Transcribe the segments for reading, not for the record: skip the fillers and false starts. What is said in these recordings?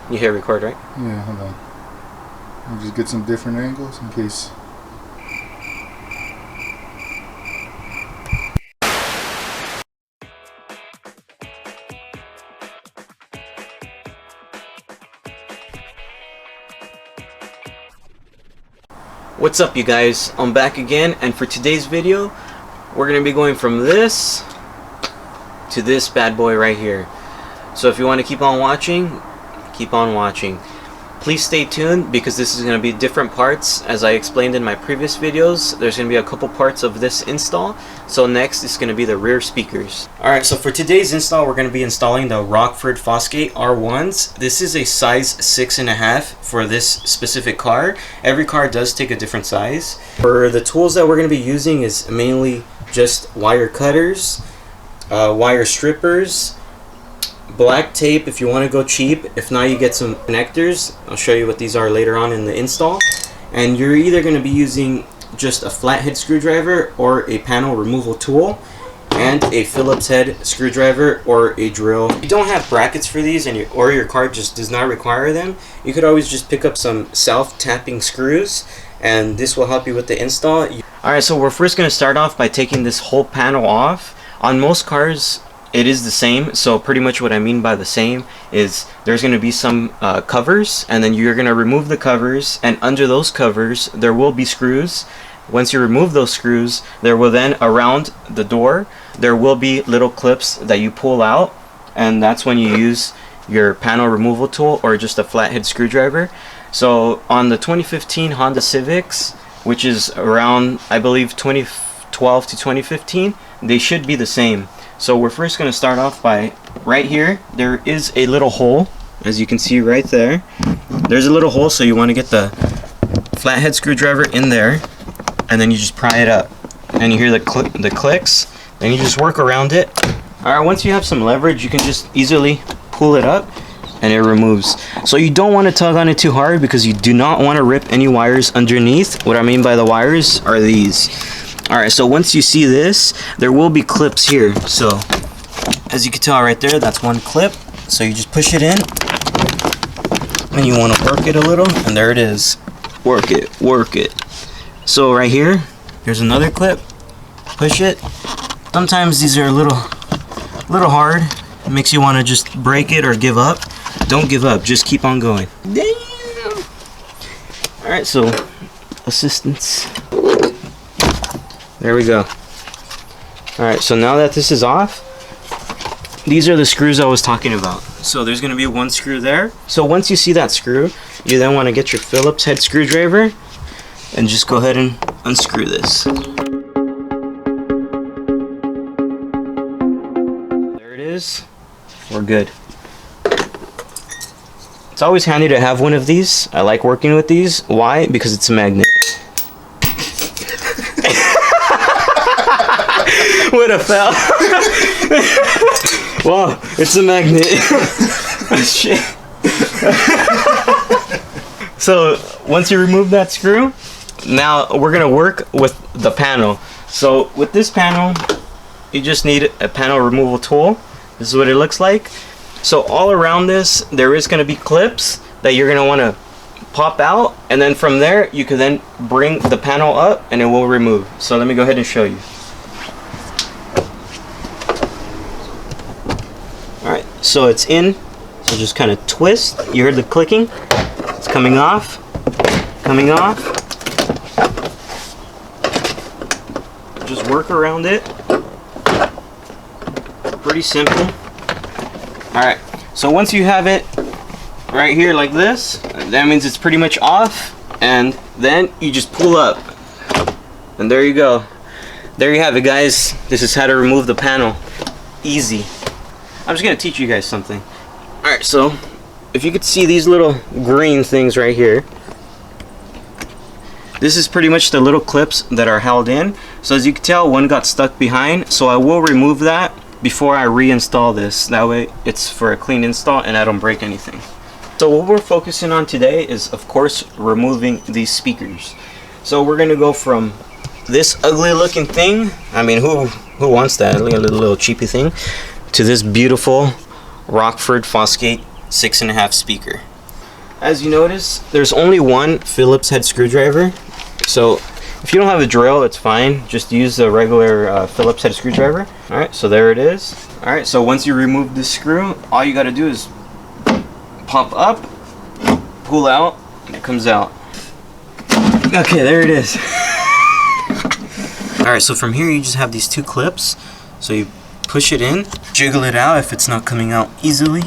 You hit record, right? Yeah, hold on. I'll just get some different angles in case. What's up, you guys? I'm back again, and for today's video we're gonna be going from this to this bad boy right here. So if you want to keep on watching, please stay tuned, because this is going to be different parts. As I explained in my previous videos, there's going to be a couple parts of this install. So next is going to be the rear speakers. Alright, so for today's install, we're going to be installing the Rockford Fosgate R1s. This is a size 6.5 for this specific car. Every car does take a different size. For the tools that we're going to be using is mainly just wire cutters, wire strippers, black tape if you want to go cheap. If not, you get some connectors. I'll show you what these are later on in the install. And you're either going to be using just a flathead screwdriver or a panel removal tool, and a Phillips head screwdriver or a drill. If you don't have brackets for these, and or your car just does not require them, you could always just pick up some self-tapping screws, and this will help you with the install. Alright, so we're first going to start off by taking this whole panel off. On most cars it is the same, so pretty much what I mean by the same is there's going to be some covers, and then you're going to remove the covers, and under those covers there will be screws. Once you remove those screws, there will then, around the door, there will be little clips that you pull out, and that's when you use your panel removal tool or just a flathead screwdriver. So on the 2015 Honda Civics, which is around, I believe, 2012 to 2015, they should be the same. So we're first going to start off by, right here, there is a little hole, as you can see right there. There's a little hole, so you want to get the flathead screwdriver in there, and then you just pry it up. And you hear the clicks, then you just work around it. Alright, once you have some leverage, you can just easily pull it up, and it removes. So you don't want to tug on it too hard, because you do not want to rip any wires underneath. What I mean by the wires are these. Alright, so once you see this, there will be clips here. So as you can tell right there, that's one clip. So you just push it in, and you want to work it a little, and there it is. Work it, work it. So right here, here's another clip. Push it. Sometimes these are a little hard. It makes you want to just break it or give up. Don't give up, just keep on going. Damn. Alright, so assistance. There we go. Alright, so now that this is off, these are the screws I was talking about. So there's going to be one screw there. So once you see that screw, you then want to get your Phillips head screwdriver and just go ahead and unscrew this. There it is. We're good. It's always handy to have one of these. I like working with these. Why? Because it's a magnet. Would have fell. Wow, it's a magnet. Shit. So once you remove that screw, now we're gonna work with the panel. So with this panel, you just need a panel removal tool. This is what it looks like. So all around this, there is gonna be clips that you're gonna want to pop out, and then from there you can then bring the panel up and it will remove. So let me go ahead and show you. Alright, so it's in, so just kind of twist. You heard the clicking? It's coming off, coming off. Just work around it. Pretty simple. Alright, so once you have it right here like this, that means it's pretty much off, and then you just pull up. And there you go. There you have it, guys. This is how to remove the panel. Easy. I'm just gonna teach you guys something. Alright, so if you could see these little green things right here, this is pretty much the little clips that are held in. So as you can tell, one got stuck behind, so I will remove that before I reinstall this. That way it's for a clean install and I don't break anything. So what we're focusing on today is, of course, removing these speakers. So we're gonna go from this ugly looking thing, I mean, who wants that? Look at the little cheapy thing, to this beautiful Rockford Fosgate 6.5 speaker. as you notice, there's only one Phillips head screwdriver. So if you don't have a drill, it's fine. Just use the regular Phillips head screwdriver. All right, so there it is. All right, so once you remove this screw, all you gotta do is pop up, pull out, and it comes out. Okay, there it is. All right, so from here you just have these two clips. So you push it in, jiggle it out if it's not coming out easily.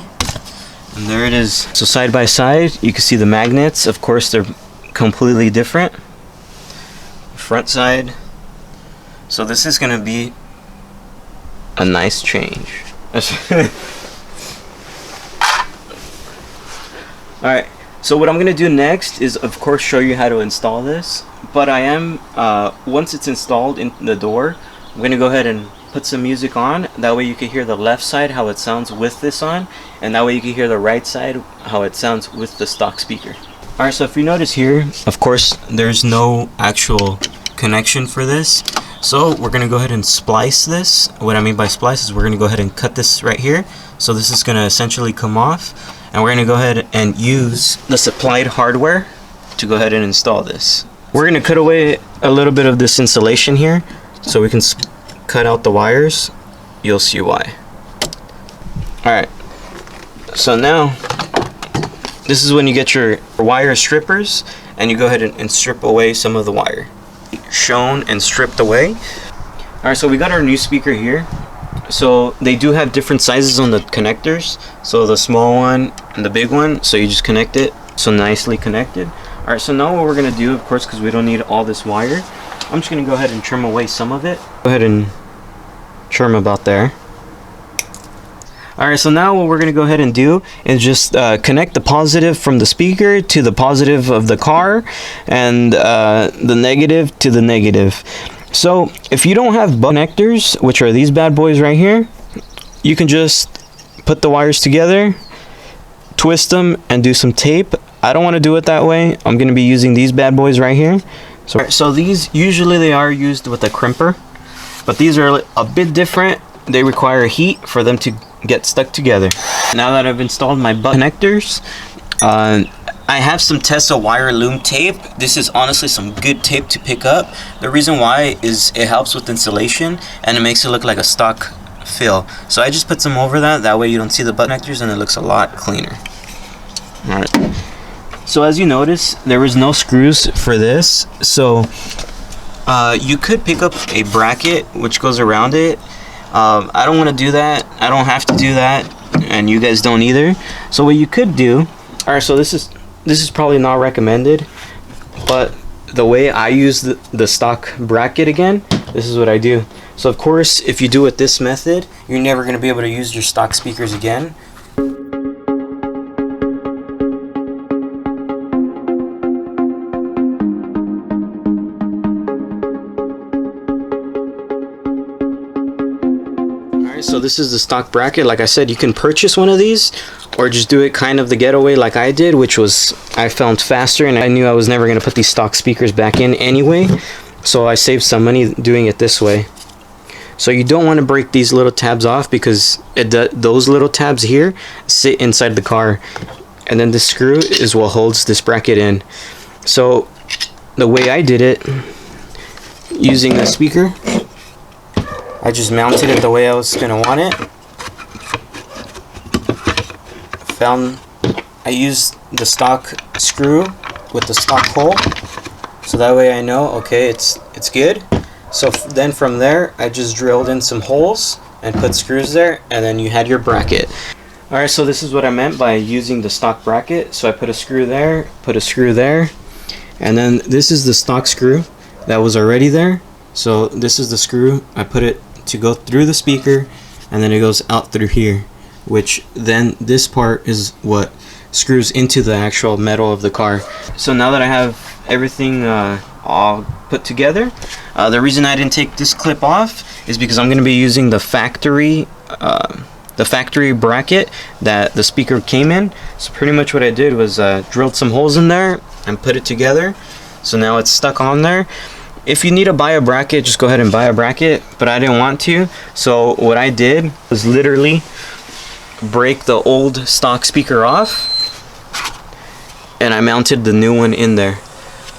And there it is. So side by side, you can see the magnets. Of course, they're completely different. Front side. So this is gonna be a nice change. Alright, so what I'm gonna do next is of course show you how to install this. But I am, once it's installed in the door, I'm gonna go ahead and put some music on. That way you can hear the left side how it sounds with this on, and that way you can hear the right side how it sounds with the stock speaker. Alright, so if you notice here, of course there's no actual connection for this, so we're gonna go ahead and splice this. What I mean by splice is we're gonna go ahead and cut this right here. So this is gonna essentially come off, and we're gonna go ahead and use the supplied hardware to go ahead and install this. We're gonna cut away a little bit of this insulation here so we can cut out the wires. You'll see why. Alright, so now this is when you get your wire strippers and you go ahead and strip away some of the wire. Shown and stripped away. Alright, so we got our new speaker here. So they do have different sizes on the connectors. So the small one and the big one. So you just connect it. So nicely connected. Alright, so now what we're going to do, of course, because we don't need all this wire, I'm just going to go ahead and trim away some of it. Go ahead and trim about there. Alright, so now what we're going to go ahead and do is just connect the positive from the speaker to the positive of the car, and the negative to the negative. So if you don't have connectors, which are these bad boys right here, you can just put the wires together, twist them, and do some tape. I don't want to do it that way. I'm going to be using these bad boys right here. So these, usually they are used with a crimper, but these are a bit different. They require heat for them to get stuck together. Now that I've installed my butt connectors, I have some Tessa wire loom tape. This is honestly some good tape to pick up. The reason why is it helps with insulation and it makes it look like a stock fill. So I just put some over that way you don't see the butt connectors and it looks a lot cleaner. Alright. So as you notice, there was no screws for this. So you could pick up a bracket which goes around it. I don't want to do that. I don't have to do that, and you guys don't either. So what you could do, alright, so this is probably not recommended, but the way I use the stock bracket again, this is what I do. So of course, if you do it this method, you're never going to be able to use your stock speakers again. So this is the stock bracket. Like I said, you can purchase one of these or just do it kind of the getaway like I did, which was I found faster, and I knew I was never going to put these stock speakers back in anyway, so I saved some money doing it this way. So you don't want to break these little tabs off because those little tabs here sit inside the car, and then the screw is what holds this bracket in. So the way I did it, using the speaker, I just mounted it the way I was going to want it. I used the stock screw with the stock hole, so that way I know, okay, it's good. So then from there, I just drilled in some holes and put screws there, and then you had your bracket. Alright, so this is what I meant by using the stock bracket. So I put a screw there, put a screw there, and then this is the stock screw that was already there. So this is the screw. I put it to go through the speaker, and then it goes out through here, which then this part is what screws into the actual metal of the car. So now that I have everything all put together, the reason I didn't take this clip off is because I'm going to be using the factory bracket that the speaker came in. So pretty much what I did was drilled some holes in there and put it together, so now it's stuck on there. If you need to buy a bracket, just go ahead and buy a bracket, but I didn't want to. So what I did was literally break the old stock speaker off and I mounted the new one in there.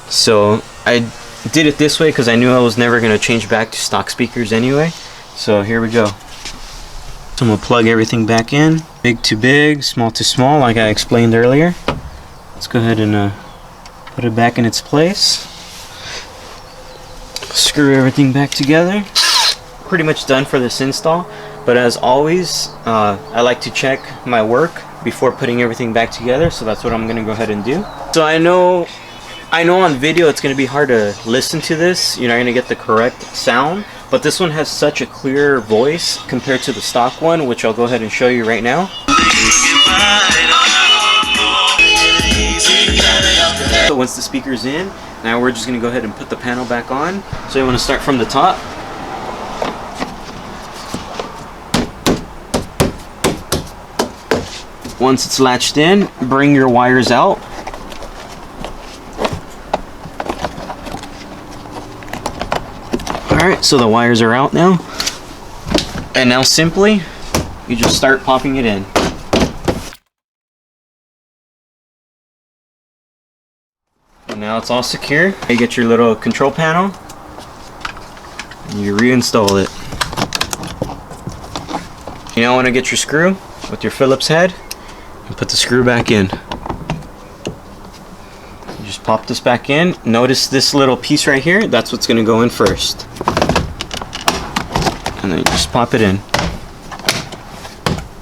So I did it this way because I knew I was never going to change back to stock speakers anyway. So here we go. So I'm going to plug everything back in. Big to big, small to small, like I explained earlier. Let's go ahead and put it back in its place. Screw everything back together. Pretty much done for this install, but as always, I like to check my work before putting everything back together, so that's what I'm gonna go ahead and do. So I know on video it's gonna be hard to listen to this. You're not gonna get the correct sound, but this one has such a clear voice compared to the stock one, which I'll go ahead and show you right now. So once the speaker's in, now we're just gonna go ahead and put the panel back on. So you wanna start from the top. Once it's latched in, bring your wires out. Alright, so the wires are out now. And now simply, you just start popping it in. And now it's all secure. You get your little control panel, and you reinstall it. You now want to get your screw with your Phillips head, and put the screw back in. You just pop this back in. Notice this little piece right here, that's what's going to go in first. And then you just pop it in.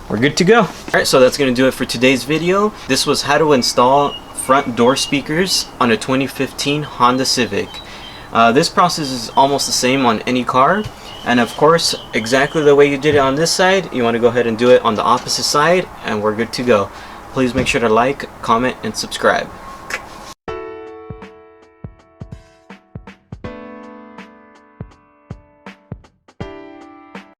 We're good to go. Alright, so that's going to do it for today's video. This was how to install front door speakers on a 2015 Honda Civic. This process is almost the same on any car. And of course, exactly the way you did it on this side, you want to go ahead and do it on the opposite side, and we're good to go. Please make sure to like, comment, and subscribe.